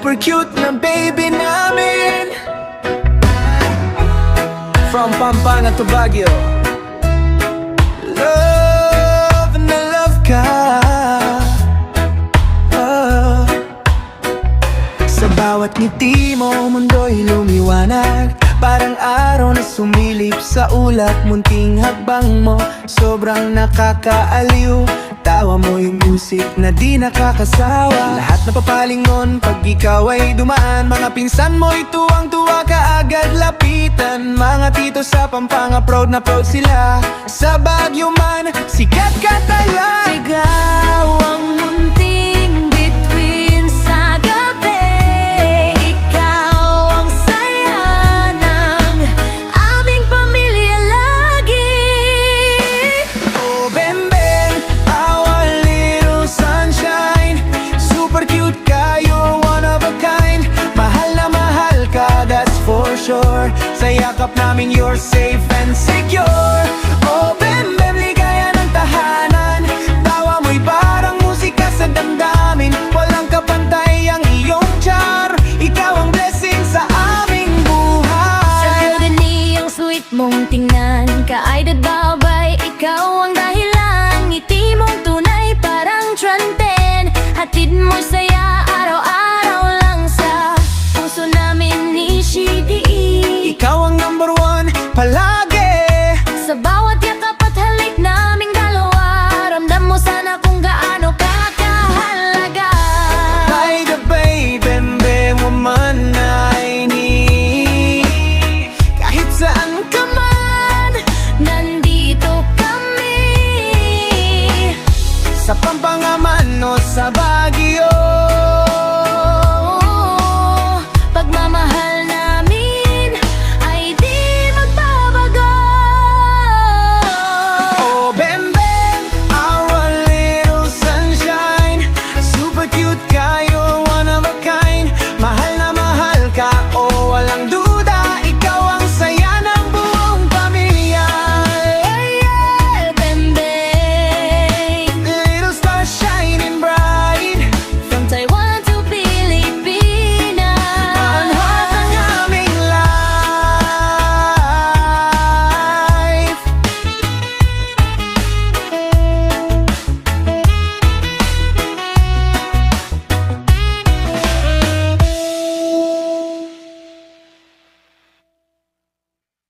super cute na baby namin. From Pampanga to Baguio, love na love ka. Sa bawat ngiti mo, mundo'y lumiwanag. Parang araw na sumilip sa ulap. Munting hakbang mo, sobrang nakakaaliw. Tawa mo yung music na di nakakasawa. Lahat na papalingon pag ikaw ay dumaan. Mga pinsan mo'y tuwang-tuwa ka agad lapitan. Mga tito sa Pampanga, proud na proud sila. Sa Baguio man, sikat ka talaga. Sigaw ang munting bituin sa gabi. Ikaw ang saya ng aming pamilya lagi. Oh, Bembeng, our little sunshine. Super cute ka, you're one of a kind. Mahal na mahal ka, that's for sure. Sa yakap namin you're safe and secure. Oh, Bembem, ligaya ng tahanan. Tawa mo'y parang musika sa damdamin. Walang kapantay ang iyong char. Ikaw ang blessing sa aming Sa buhay. gani ang sweet mong tingnan. Kaedad babay, ikaw ang dahilan. Ngiti mong tunay parang trenten. Hatid mo saya araw-araw lang sa puso namin ni Shidi. Ikaw ang number one palagi. Sa bawat